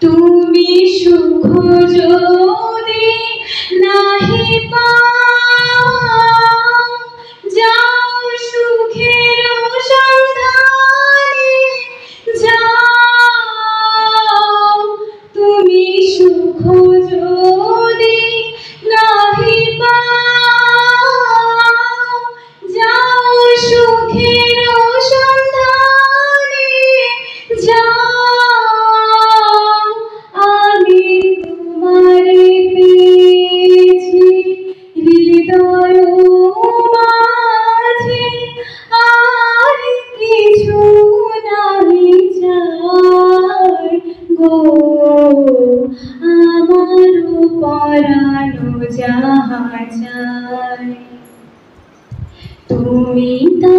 তুমি সুখ যদি নাহি পাও, যাও সুখের সন্ধানে যাও। তুমি সুখ যদি নাহি পাও, যাও সুখের সন্ধানে যাও। আমি তোমারে পেয়েছি হৃদয় মাঝে, আর কিছু নাহি চাই গো। আমার পরানো যাহা চাই, তুমি তা